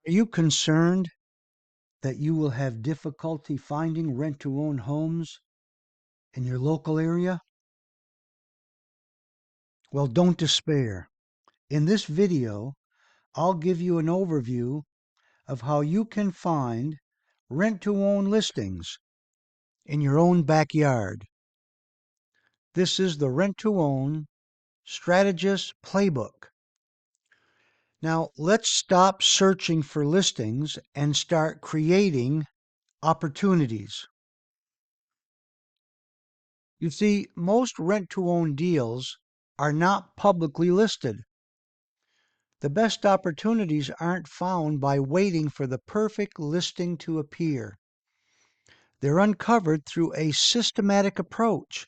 Are you concerned that you will have difficulty finding rent-to-own homes in your local area? Well, don't despair. In this video, I'll give you an overview of how you can find rent-to-own listings in your own backyard. This is the Rent-to-Own Strategist Playbook. Now, let's stop searching for listings and start creating opportunities. You see, most rent-to-own deals are not publicly listed. The best opportunities aren't found by waiting for the perfect listing to appear. They're uncovered through a systematic approach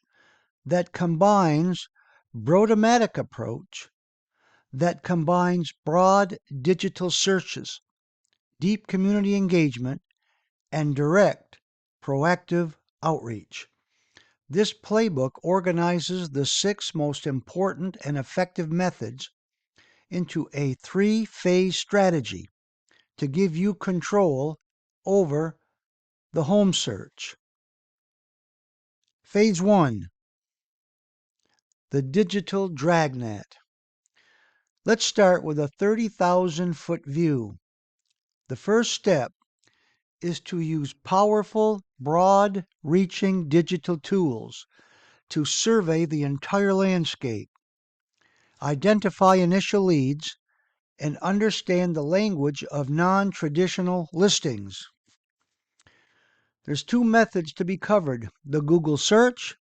that combines broad broad digital searches, deep community engagement, and direct, proactive outreach. This playbook organizes the 6 most important and effective methods into a 3-phase strategy to give you control over the home search. Phase 1, the digital dragnet. Let's start with a 30,000-foot view. The first step is to use powerful, broad-reaching digital tools to survey the entire landscape, identify initial leads, and understand the language of non-traditional listings. There's 2 methods to be covered: the Google search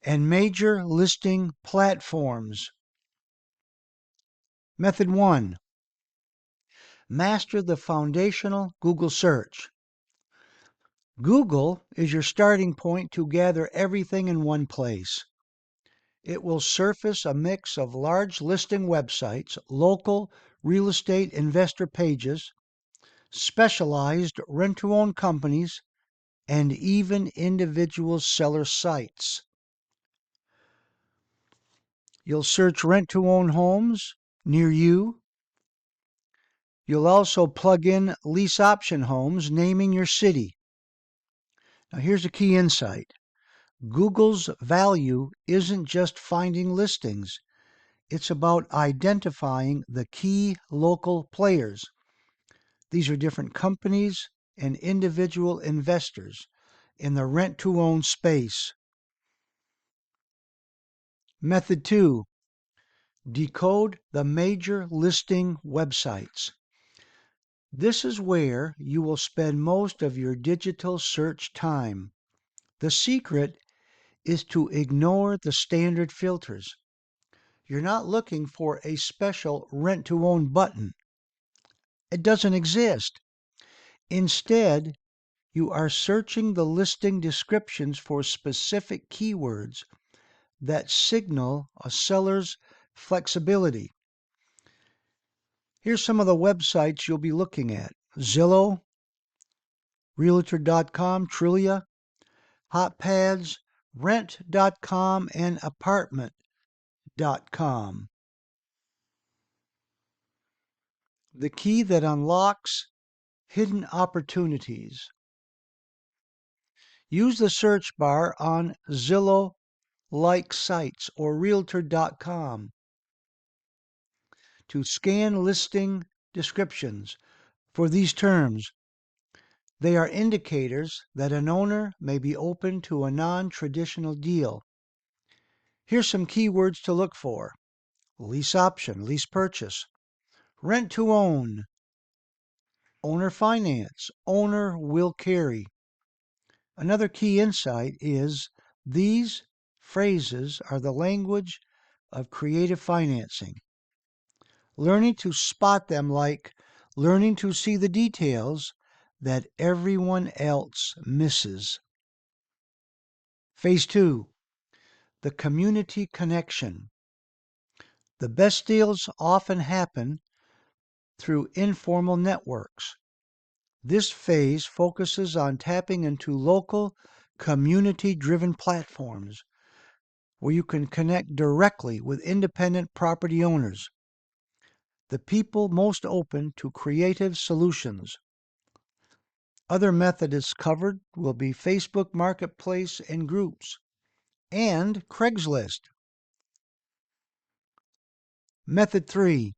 and major listing platforms. Method 1. Master the foundational Google search. Google is your starting point to gather everything in one place. It will surface a mix of large listing websites, local real estate investor pages, specialized rent-to-own companies, and even individual seller sites. You'll search rent-to-own homes near you. You'll also plug in lease option homes, naming your city. Now here's a key insight. Google's value isn't just finding listings. It's about identifying the key local players. These are different companies and individual investors in the rent-to-own space. Method 2. Decode the major listing websites. This is where you will spend most of your digital search time. The secret is to ignore the standard filters. You're not looking for a special rent-to-own button. It doesn't exist. Instead, you are searching the listing descriptions for specific keywords that signal a seller's flexibility. Here's some of the websites you'll be looking at: Zillow, Realtor.com, Trillia, HotPads, Rent.com, and Apartment.com. The key that unlocks hidden opportunities. Use the search bar on Zillow-like sites or Realtor.com to scan listing descriptions for these terms. They are indicators that an owner may be open to a non-traditional deal. Here's some keywords to look for: lease option, lease purchase, rent to own, owner finance, owner will carry. Another key insight is these phrases are the language of creative financing. Learning to spot them like learning to see the details that everyone else misses. Phase 2. The community connection. The best deals often happen through informal networks. This phase focuses on tapping into local, community-driven platforms where you can connect directly with independent property owners. the people most open to creative solutions. Other methods covered will be Facebook Marketplace and groups and Craigslist. Method 3.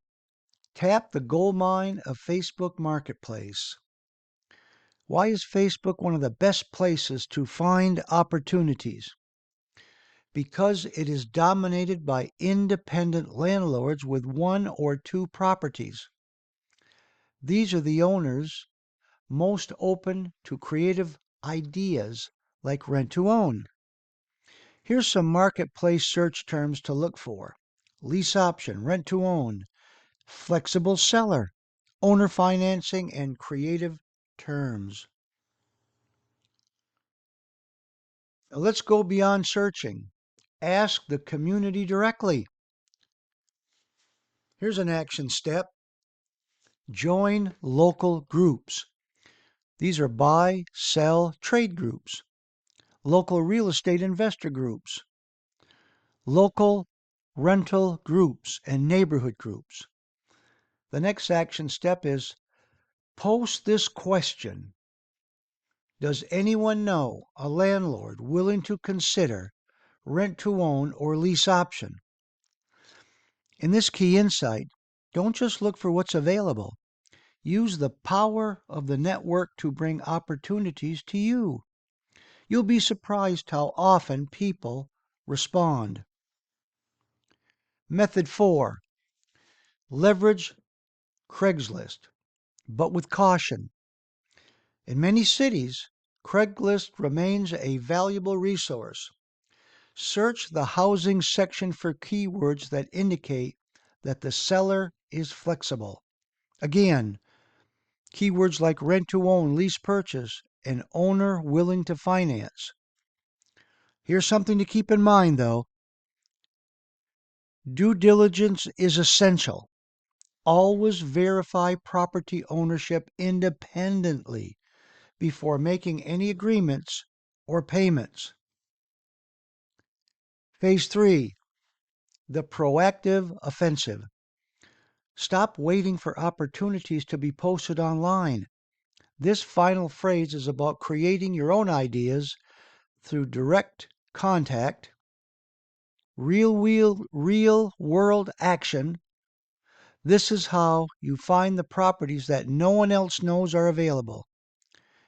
Tap the gold mine of Facebook Marketplace. Why is Facebook one of the best places to find opportunities? Because it is dominated by independent landlords with 1 or 2 properties. These are the owners most open to creative ideas like rent to own. Here's some marketplace search terms to look for: lease option, rent to own, flexible seller, owner financing, and creative terms. Now let's go beyond searching. Ask the community directly. Here's an action step: join local groups. These are buy, sell, trade groups, local real estate investor groups, local rental groups, and neighborhood groups. The next action step is post this question: does anyone know a landlord willing to consider rent to own or lease option? In this key insight, don't just look for what's available. Use the power of the network to bring opportunities to you. You'll be surprised how often people respond. Method 4. Leverage Craigslist, but with caution. In many cities, Craigslist remains a valuable resource. Search the housing section for keywords that indicate that the seller is flexible. Again, keywords like rent to own, lease purchase, and owner willing to finance. Here's something to keep in mind though: due diligence is essential. Always verify property ownership independently before making any agreements or payments. Phase 3. The proactive offensive. Stop waiting for opportunities to be posted online. This final phrase is about creating your own ideas through direct contact, real world action. This is how you find the properties that no one else knows are available.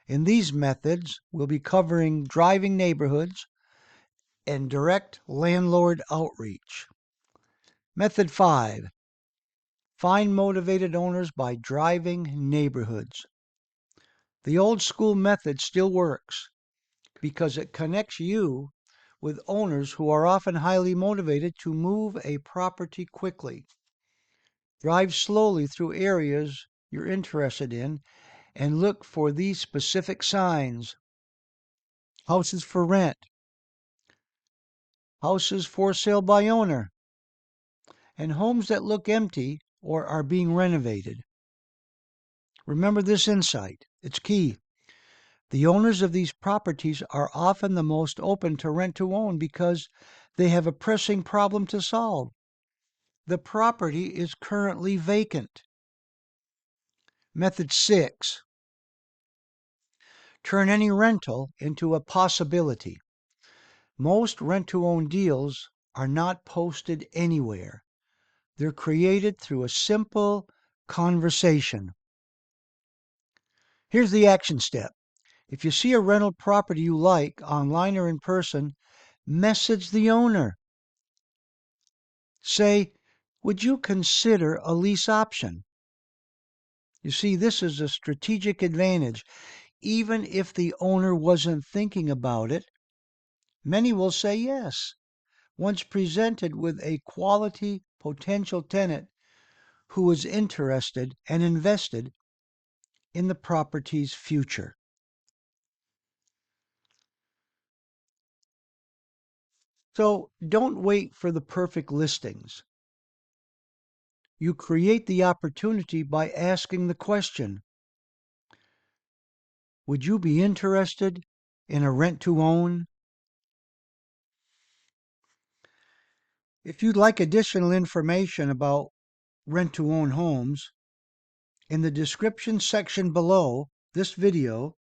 In these methods, we'll be covering driving neighborhoods and direct landlord outreach. Method 5. Find motivated owners by driving neighborhoods. The old school method still works because it connects you with owners who are often highly motivated to move a property quickly. Drive slowly through areas you're interested in and look for these specific signs: houses for rent, houses for sale by owner, and homes that look empty or are being renovated. Remember this insight, it's key. The owners of these properties are often the most open to rent to own because they have a pressing problem to solve. The property is currently vacant. Method 6. Turn any rental into a possibility. Most rent to own deals are not posted anywhere. They're created through a simple conversation. Here's the action step. If you see a rental property you like, online or in person, message the owner. Say, would you consider a lease option? You see, this is a strategic advantage. Even if the owner wasn't thinking about it, many will say yes once presented with a quality potential tenant who is interested and invested in the property's future. So don't wait for the perfect listings. You create the opportunity by asking the question: would you be interested in a rent to own? If you'd like additional information about rent-to-own homes, in the description section below this video,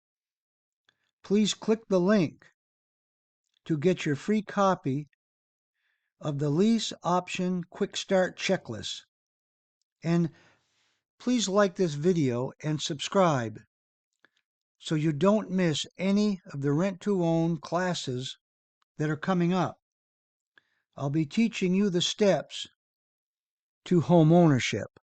please click the link to get your free copy of the Lease Option Quick Start Checklist. And please like this video and subscribe so you don't miss any of the rent-to-own classes that are coming up. I'll be teaching you the steps to home ownership.